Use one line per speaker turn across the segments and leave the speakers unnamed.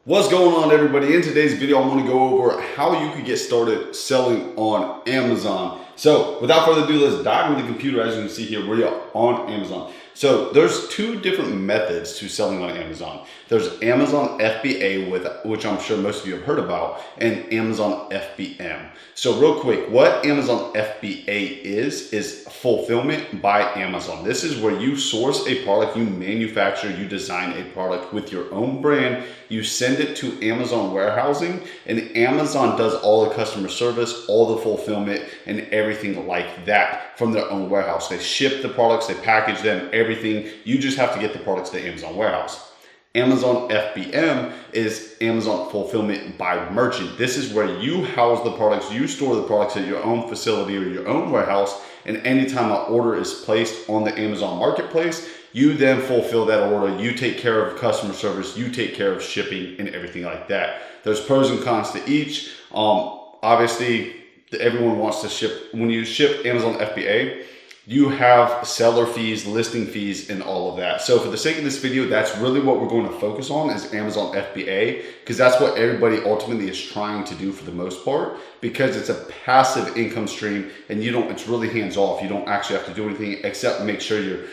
What's going on, everybody? In today's video, I'm going to go over how you could get started selling on Amazon. So without further ado, let's dive into the computer. As you can see here, we are on Amazon. So there's two different methods to selling on Amazon. There's Amazon FBA, which I'm sure most of you have heard about, and Amazon FBM. So real quick, what Amazon FBA is fulfillment by Amazon. This is where you source a product, you manufacture, you design a product with your own brand, you send it to Amazon warehousing, and Amazon does all the customer service, all the fulfillment, and everything like that from their own warehouse. They ship the products, they package them, everything. You just have to get the products to the Amazon warehouse. Amazon FBM is Amazon fulfillment by merchant. This is where you house the products, you store the products at your own facility or your own warehouse, and anytime an order is placed on the Amazon marketplace, you then fulfill that order, you take care of customer service, you take care of shipping and everything like that. There's pros and cons to each. Obviously, everyone wants to ship. When you ship Amazon FBA, you have seller fees, listing fees, and all of that. So for the sake of this video, that's really what we're going to focus on is Amazon FBA, because that's what everybody ultimately is trying to do for the most part, because it's a passive income stream and it's really hands off. You don't actually have to do anything except make sure your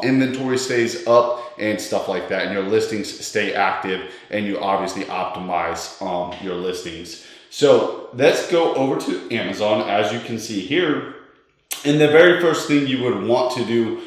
inventory stays up and stuff like that, and your listings stay active, and you obviously optimize your listings. So let's go over to Amazon. As you can see here, and the very first thing you would want to do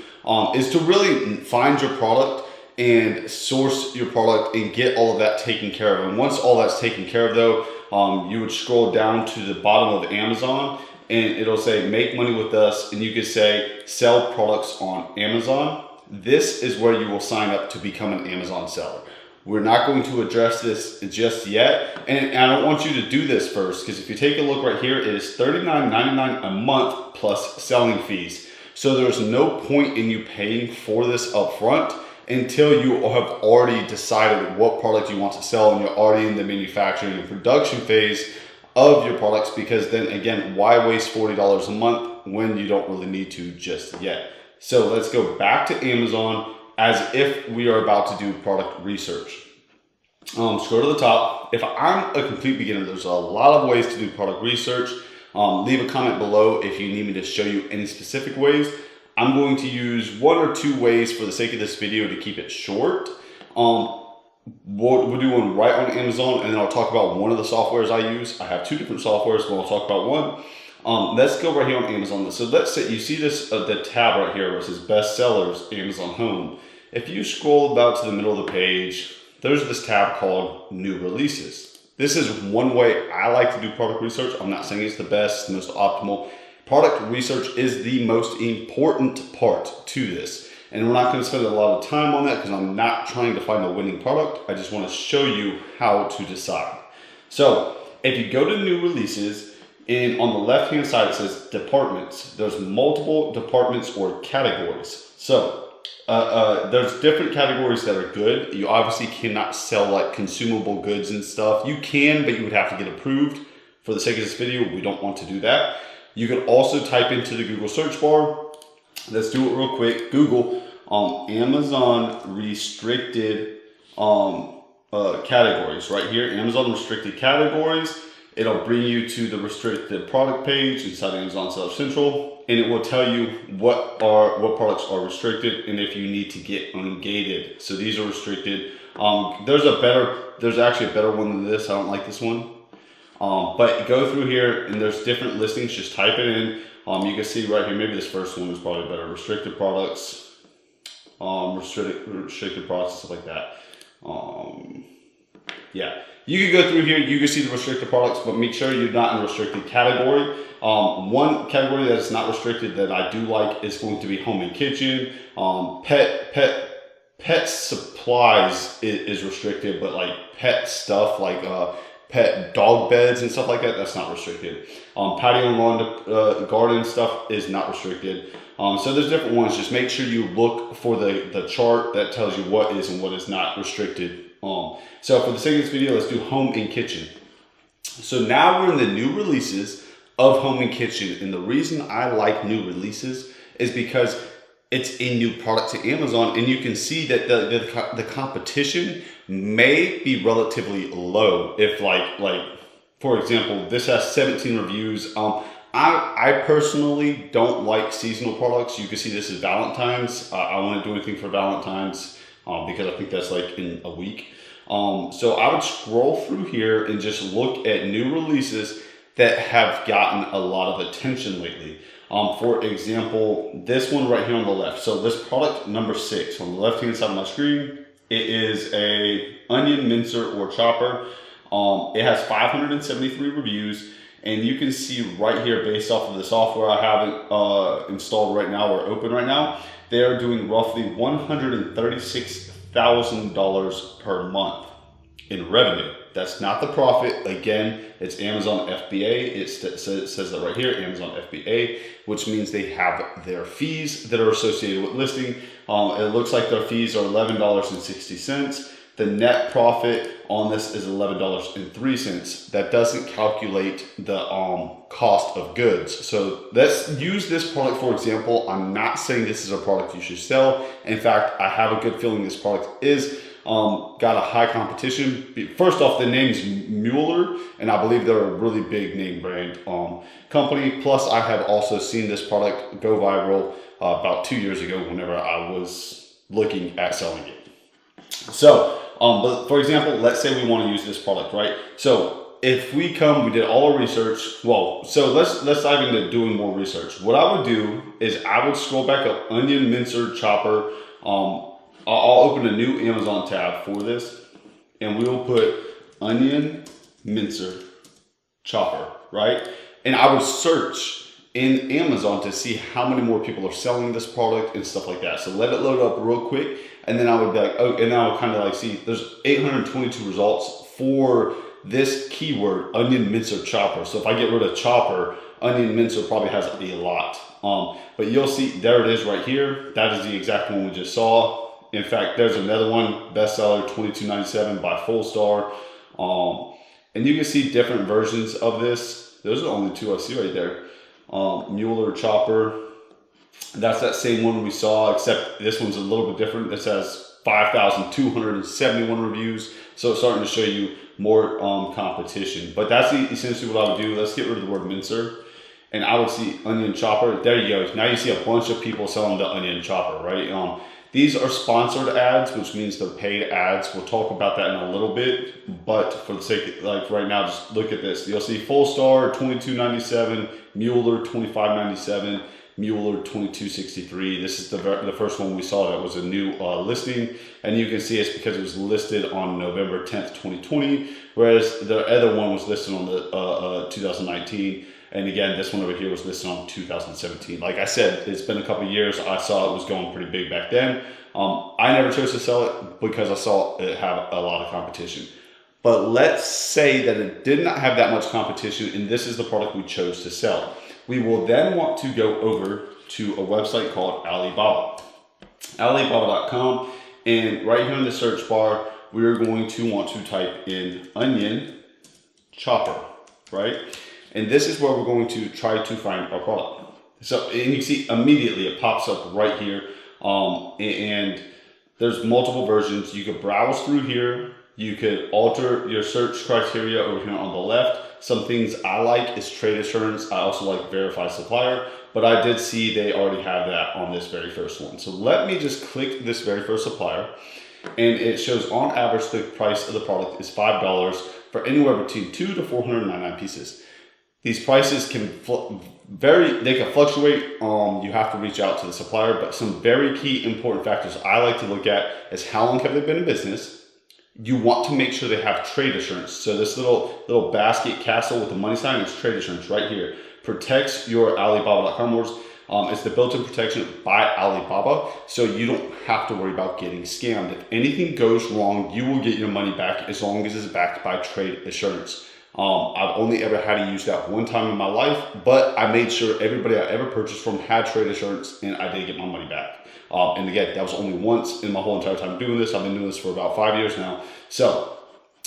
is to really find your product and source your product and get all of that taken care of. And once all that's taken care of though, you would scroll down to the bottom of Amazon and it'll say make money with us, and you could say sell products on Amazon. This is where you will sign up to become an Amazon seller. We're not going to address this just yet, and I don't want you to do this first, because if you take a look right here, it is $39.99 a month plus selling fees. So there's no point in you paying for this up front until you have already decided what product you want to sell and you're already in the manufacturing and production phase of your products, because then again, why waste $40 a month when you don't really need to just yet? So let's go back to Amazon as if we are about to do product research. Scroll to the top. If I'm a complete beginner, there's a lot of ways to do product research. Leave a comment below if you need me to show you any specific ways. I'm going to use one or two ways for the sake of this video to keep it short. We'll do one right on Amazon, and then I'll talk about one of the softwares I use. I have two different softwares, but I'll talk about one. Let's go right here on Amazon. So let's say you see this, the tab right here where it says best sellers, Amazon Home. If you scroll about to the middle of the page, there's this tab called new releases. This is one way I like to do product research. I'm not saying it's the best, the most optimal. Product research is the most important part to this. And we're not going to spend a lot of time on that because I'm not trying to find a winning product. I just want to show you how to decide. So if you go to new releases, and on the left-hand side, it says departments. There's multiple departments or categories. So there's different categories that are good. You obviously cannot sell like consumable goods and stuff. You can, but you would have to get approved. For the sake of this video, we don't want to do that. You can also type into the Google search bar. Let's do it real quick. Google Amazon restricted categories right here. Amazon restricted categories. It'll bring you to the restricted product page inside Amazon Seller Central, and it will tell you what products are restricted and if you need to get ungated. So these are restricted. There's actually a better one than this. I don't like this one. But go through here and there's different listings. Just type it in. You can see right here, maybe this first one is probably better. Restricted products, restricted products, stuff like that. Yeah, you can go through here, you can see the restricted products, but make sure you're not in a restricted category. One category that is not restricted that I do like is going to be home and kitchen. Pet supplies is restricted, but like pet stuff like pet dog beds and stuff like that, that's not restricted. Patio and lawn garden stuff is not restricted. So there's different ones. Just make sure you look for the chart that tells you what is and what is not restricted. So for the sake of this video, let's do home and kitchen. So now we're in the new releases of home and kitchen. And the reason I like new releases is because it's a new product to Amazon, and you can see that the competition may be relatively low. If like for example, this has 17 reviews. I personally don't like seasonal products. You can see this is Valentine's. I wouldn't do anything for Valentine's because I think that's like in a week. So I would scroll through here and just look at new releases that have gotten a lot of attention lately. For example, this one right here on the left. So this product number 6 on the left hand side of my screen, it is a onion mincer or chopper. It has 573 reviews. And you can see right here, based off of the software I have installed right now or open right now, they are doing roughly $136,000 per month in revenue. That's not the profit. Again, it's Amazon FBA. It says that right here, Amazon FBA, which means they have their fees that are associated with listing. It looks like their fees are $11.60. The net profit on this is $11.03. That doesn't calculate the cost of goods. So let's use this product for example. I'm not saying this is a product you should sell. In fact, I have a good feeling this product is got a high competition. First off, the name's Mueller, and I believe they're a really big name brand company. Plus, I have also seen this product go viral about 2 years ago whenever I was looking at selling it. So, but for example, let's say we want to use this product, right? So if we did all our research. Well, so let's dive into doing more research. What I would do is I would scroll back up onion mincer chopper. I'll open a new Amazon tab for this, and we will put onion mincer chopper, right? And I would search in Amazon to see how many more people are selling this product and stuff like that. So let it load up real quick, and then I would be like, oh, and I would kind of like see there's 822 results for this keyword, onion mincer chopper. So if I get rid of chopper, onion mincer probably has a lot. But you'll see there it is right here. That is the exact one we just saw. In fact, there's another one, bestseller, $22.97 by Full Star. And you can see different versions of this. Those are the only two I see right there. Mueller chopper. That's that same one we saw, except this one's a little bit different. This has 5,271 reviews. So it's starting to show you more competition. But that's essentially what I would do. Let's get rid of the word mincer. And I would see onion chopper. There you go. Now you see a bunch of people selling the onion chopper, right? These are sponsored ads, which means they're paid ads. We'll talk about that in a little bit, but for the sake of, like right now, just look at this. You'll see Full Star, $22.97, Mueller, $25.97, Mueller, $22.63. This is the first one we saw that was a new listing, and you can see it's because it was listed on November 10th, 2020, whereas the other one was listed on the 2019. And again, this one over here was listed on 2017. Like I said, it's been a couple of years. I saw it was going pretty big back then. I never chose to sell it because I saw it have a lot of competition. But let's say that it did not have that much competition, and this is the product we chose to sell. We will then want to go over to a website called Alibaba. Alibaba.com, and right here in the search bar, we're going to want to type in onion chopper, right? And this is where we're going to try to find our product. So, and you see immediately it pops up right here. And there's multiple versions. You could browse through here. You could alter your search criteria over here on the left. Some things I like is trade assurance. I also like verify supplier, but I did see they already have that on this very first one. So let me just click this very first supplier, and it shows on average the price of the product is $5 for anywhere between 2 to 499 pieces. These prices can fluctuate. You have to reach out to the supplier, but some very key important factors I like to look at is how long have they been in business. You want to make sure they have trade assurance. So this little basket castle with the money sign is trade assurance right here. Protects your Alibaba.com orders. It's the built-in protection by Alibaba, so you don't have to worry about getting scammed. If anything goes wrong, you will get your money back as long as it's backed by trade assurance. I've only ever had to use that one time in my life, but I made sure everybody I ever purchased from had trade assurance, and I did get my money back. And again, that was only once in my whole entire time doing this. I've been doing this for about 5 years now. So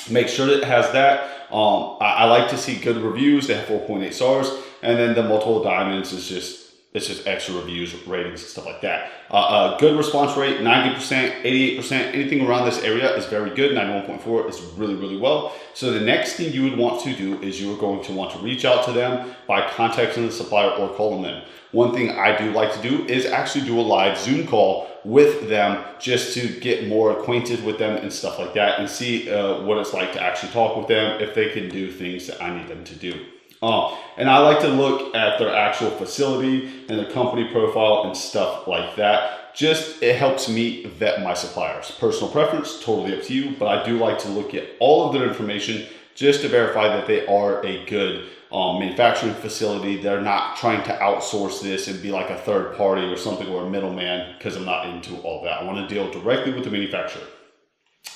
make sure that it has that. I like to see good reviews. They have 4.8 stars. And then the multiple diamonds is just it's just extra reviews, ratings, and stuff like that. Good response rate, 90%, 88%, anything around this area is very good. 91.4 is really, really well. So the next thing you would want to do is you are going to want to reach out to them by contacting the supplier or calling them. One thing I do like to do is actually do a live Zoom call with them just to get more acquainted with them and stuff like that, and see what it's like to actually talk with them, if they can do things that I need them to do. And I like to look at their actual facility and their company profile and stuff like that. Just, it helps me vet my suppliers. Personal preference, totally up to you, but I do like to look at all of their information just to verify that they are a good manufacturing facility. They're not trying to outsource this and be like a third party or something, or a middleman, because I'm not into all that. I want to deal directly with the manufacturer.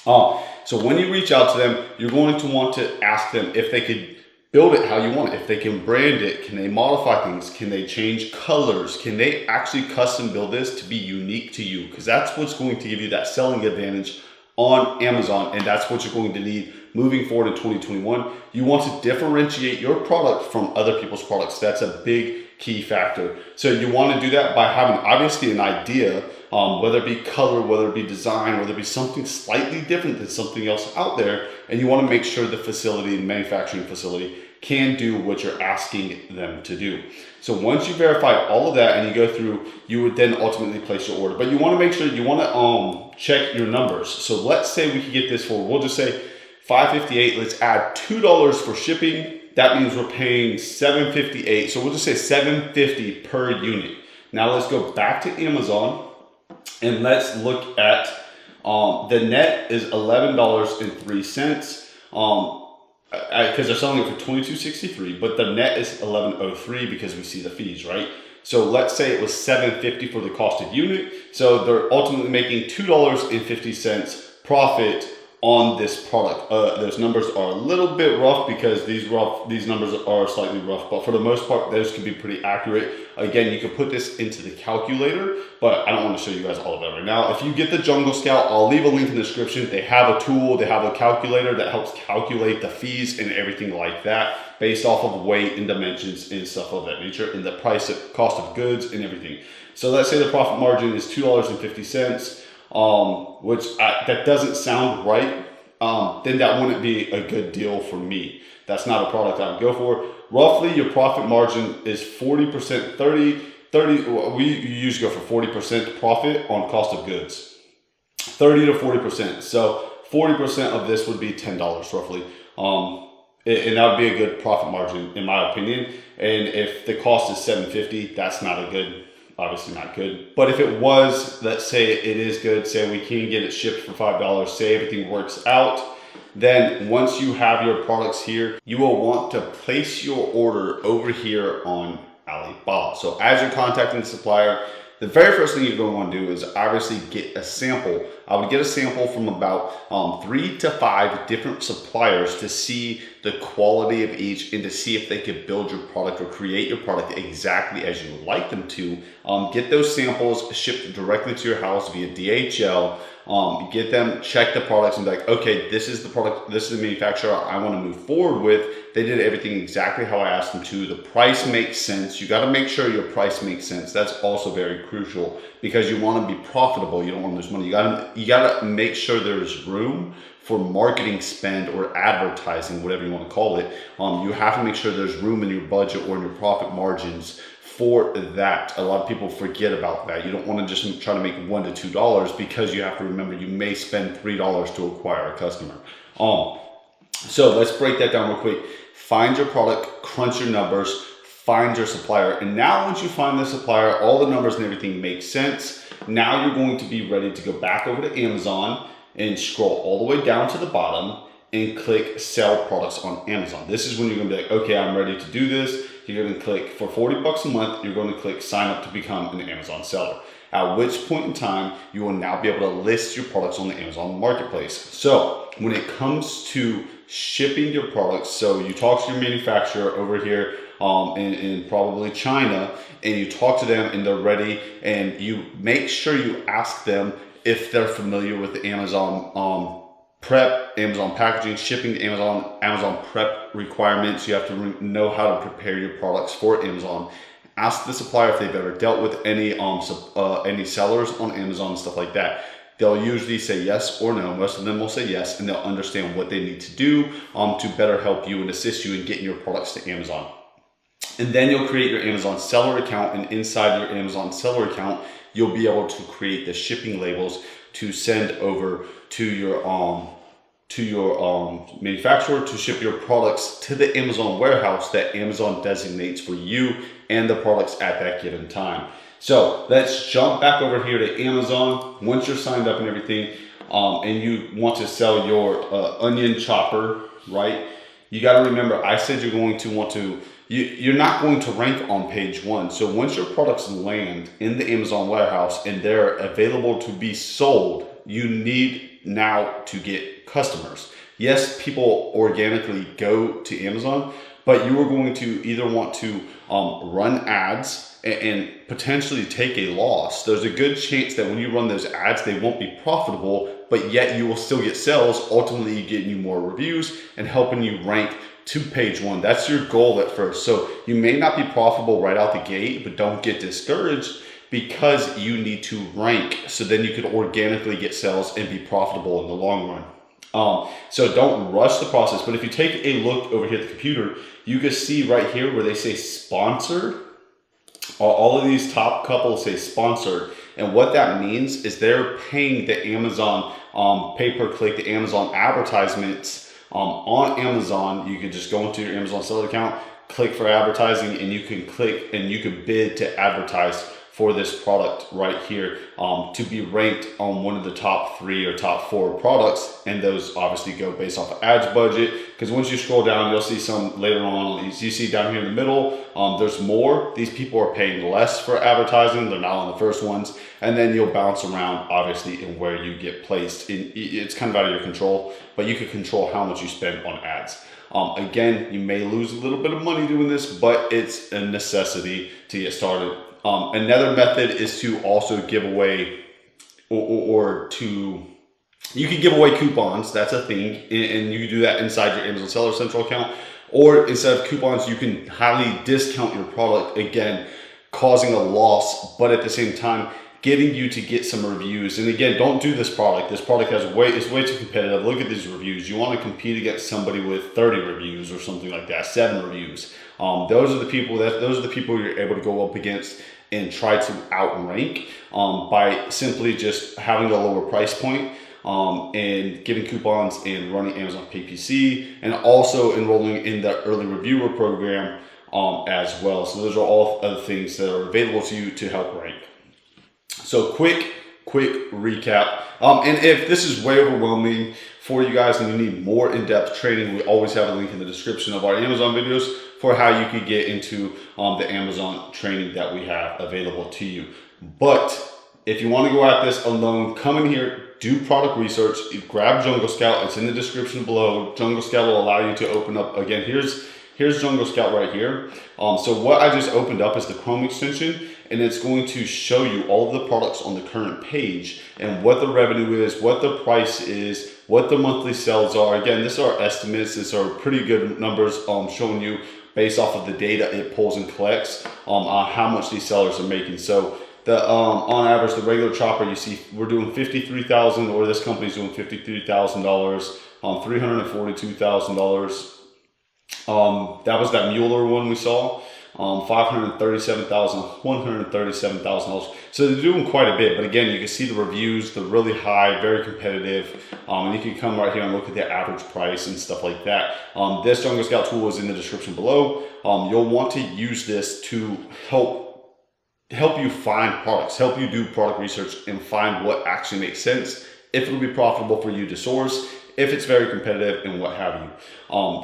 So when you reach out to them, you're going to want to ask them if they could build it how you want it, if they can brand it, can they modify things, can they change colors, can they actually custom build this to be unique to you, because that's what's going to give you that selling advantage on Amazon, and that's what you're going to need moving forward in 2021. You want to differentiate your product from other people's products. That's a big key factor. So you want to do that by having obviously an idea, whether it be color, whether it be design, whether it be something slightly different than something else out there, and you want to make sure the facility, the manufacturing facility, can do what you're asking them to do. So once you verify all of that and you go through, you would then ultimately place your order. But you want to make sure, you want to check your numbers. So let's say we could get this for, we'll just say $5.58. Let's add $2 for shipping. That means we're paying $7.58. So we'll just say $7.50 per unit. Now let's go back to Amazon and let's look at the net is $11.03. Because they're selling it for $22.63, but the net is $11.03 because we see the fees, right? So let's say it was $7.50 for the cost of unit. So they're ultimately making $2.50 profit on this product. Those numbers are a little bit rough because these numbers are slightly rough, but for the most part, those can be pretty accurate. Again, you can put this into the calculator, but I don't want to show you guys all of that right now. If you get the Jungle Scout, I'll leave a link in the description. They have a tool, they have a calculator that helps calculate the fees and everything like that based off of weight and dimensions and stuff of that nature, and the price of cost of goods and everything. So let's say the profit margin is $2.50. Which that doesn't sound right, then that wouldn't be a good deal for me. That's not a product I would go for. Roughly, your profit margin is 40%, 30, we usually go for 40% profit on cost of goods. 30 to 40%. So 40% of this would be $10 roughly. And that would be a good profit margin in my opinion. And if the cost is $7.50, that's not a good, obviously not good. But if it was, let's say it is good, say we can get it shipped for $5, say everything works out, then once you have your products here, you will want to place your order over here on Alibaba. So as you're contacting the supplier, the very first thing you're going to want to do is obviously get a sample. I would get a sample from about 3 to 5 different suppliers to see the quality of each and to see if they could build your product or create your product exactly as you would like them to. Get those samples shipped directly to your house via DHL. Get them, check the products and be like, okay, this is the product, this is the manufacturer I want to move forward with. They did everything exactly how I asked them to. The price makes sense. You got to make sure your price makes sense. That's also very crucial because you want to be profitable. You don't want to lose money. You got to make sure there's room for marketing spend or advertising, whatever you want to call it. You have to make sure there's room in your budget or in your profit margins for that. A lot of people forget about that. You don't want to just try to make $1 to $2 because you have to remember you may spend $3 to acquire a customer. So let's break that down real quick. Find your product, crunch your numbers, find your supplier. And now once you find the supplier, all the numbers and everything make sense. Now you're going to be ready to go back over to Amazon and scroll all the way down to the bottom and click sell products on Amazon. This is when you're gonna be like, okay, I'm ready to do this. You're gonna click for $40 a month, you're gonna click sign up to become an Amazon seller. At which point in time, you will now be able to list your products on the Amazon marketplace. So when it comes to shipping your products, so you talk to your manufacturer over here in probably China, and you talk to them and they're ready, and you make sure you ask them if they're familiar with the Amazon prep, Amazon packaging, shipping to Amazon prep requirements. You have to know how to prepare your products for Amazon. Ask the supplier if they've ever dealt with any sellers on Amazon and stuff like that. They'll usually say yes or no. Most of them will say yes, and they'll understand what they need to do to better help you and assist you in getting your products to Amazon. And then you'll create your Amazon seller account, and inside your Amazon seller account, you'll be able to create the shipping labels to send over to your manufacturer to ship your products to the Amazon warehouse that Amazon designates for you and the products at that given time. So let's jump back over here to Amazon. Once you're signed up and everything, and you want to sell your onion chopper, right? You got to remember, I said you're going to want to, you're not going to rank on page 1. So once your products land in the Amazon warehouse and they're available to be sold, you need now to get customers. Yes, people organically go to Amazon, but you are going to either want to run ads and potentially take a loss. There's a good chance that when you run those ads, they won't be profitable, but yet you will still get sales, ultimately getting you more reviews and helping you rank to page 1. That's your goal at first. So you may not be profitable right out the gate, but don't get discouraged, because you need to rank so then you could organically get sales and be profitable in the long run. So don't rush the process. But if you take a look over here at the computer, you can see right here where they say sponsored. All of these top couples say sponsored. And what that means is they're paying the Amazon pay-per-click, the Amazon advertisements on Amazon. You could just go into your Amazon seller account, click for advertising, and you can click and you can bid to advertise for this product right here to be ranked on one of the top 3 or top 4 products. And those obviously go based off of ads budget, because once you scroll down, you'll see some later on. You see down here in the middle, there's more. These people are paying less for advertising. They're not on the first ones. And then you'll bounce around obviously in where you get placed. It's kind of out of your control, but you can control how much you spend on ads. Again, you may lose a little bit of money doing this, but it's a necessity to get started. Another method is to also give away you can give away coupons. That's a thing, and you can do that inside your Amazon Seller Central account. Or instead of coupons, you can highly discount your product, again, causing a loss, but at the same time, getting you to get some reviews. And again, don't do this product. This product is way too competitive. Look at these reviews. You want to compete against somebody with 30 reviews or something like that, 7 reviews. Those are the people you're able to go up against and try to outrank by simply just having a lower price point and giving coupons and running Amazon PPC, and also enrolling in the early reviewer program as well. So those are all other things that are available to you to help rank. So quick recap. And if this is way overwhelming for you guys and you need more in-depth training, we always have a link in the description of our Amazon videos for how you could get into the Amazon training that we have available to you. But if you want to go at this alone, come in here, do product research, grab Jungle Scout. It's in the description below. Jungle Scout will allow you to open up, again, here's Jungle Scout right here. So what I just opened up is the Chrome extension, and it's going to show you all of the products on the current page and what the revenue is, what the price is, what the monthly sales are. Again, these are estimates. These are pretty good numbers showing you based off of the data it pulls and collects on how much these sellers are making. So the on average, the regular chopper, you see we're doing $53,000, or this company's doing $53,000, $342,000. That was that Mueller one we saw. $537,000, $137,000. So they're doing quite a bit, but again, you can see the reviews, they're really high, very competitive. And you can come right here and look at the average price and stuff like that. This Jungle Scout tool is in the description below. You'll want to use this to help you find products, help you do product research and find what actually makes sense, if it'll be profitable for you to source, if it's very competitive, and what have you.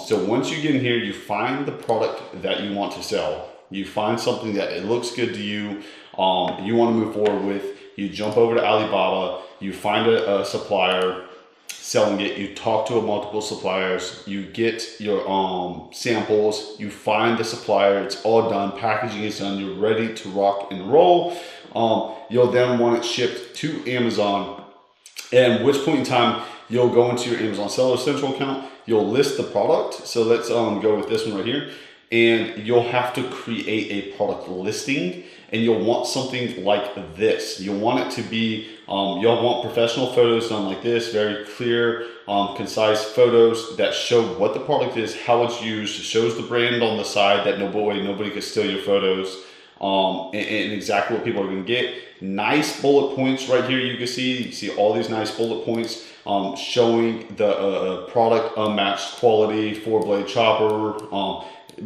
So once you get in here, you find the product that you want to sell. You find something that it looks good to you, you want to move forward with. You jump over to Alibaba, you find a supplier selling it, you talk to multiple suppliers, you get your samples, you find the supplier, it's all done, packaging is done, you're ready to rock and roll. You'll then want it shipped to Amazon, and which point in time you'll go into your Amazon Seller Central account, you'll list the product. So let's go with this one right here. and you'll have to create a product listing, and you'll want something like this. You'll want it to be, you'll want professional photos done like this, very clear, concise photos that show what the product is, how it's used, shows the brand on the side that nobody can steal your photos, and exactly what people are going to get. Nice bullet points right here. You can see all these nice bullet points showing the product, unmatched quality, 4-blade chopper,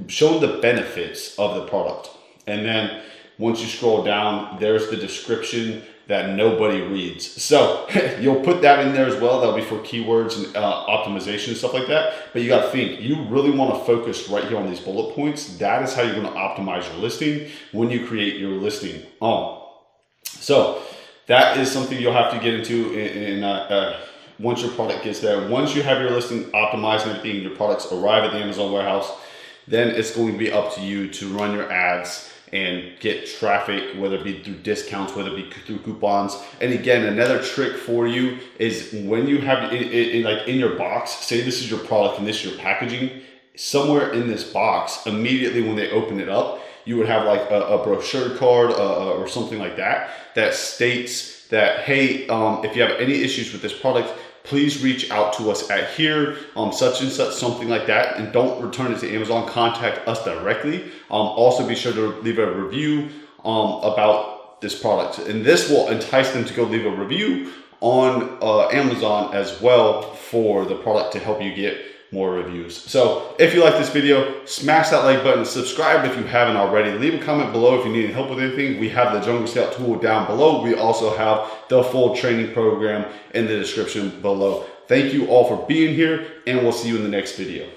showing the benefits of the product. And then once you scroll down, there's the description that nobody reads. So you'll put that in there as well. That'll be for keywords and optimization and stuff like that. But you got to think, you really want to focus right here on these bullet points. That is how you're going to optimize your listing when you create your listing. So that is something you'll have to get into once your product gets there. Once you have your listing optimized and everything, your products arrive at the Amazon warehouse, then it's going to be up to you to run your ads and get traffic, whether it be through discounts, whether it be through coupons. And again, another trick for you is when you have like in your box, say this is your product and this is your packaging, somewhere in this box, immediately when they open it up, you would have like a brochure card or something like that that states that, hey, if you have any issues with this product, please reach out to us at here, such and such, something like that, and don't return it to Amazon. Contact us directly. Also be sure to leave a review about this product, and this will entice them to go leave a review on Amazon as well for the product to help you get more reviews. So if you like this video, smash that like button, subscribe if you haven't already, leave a comment below if you need help with anything. We have the Jungle Scout tool down below. We also have the full training program in the description below. Thank you all for being here, and we'll see you in the next video.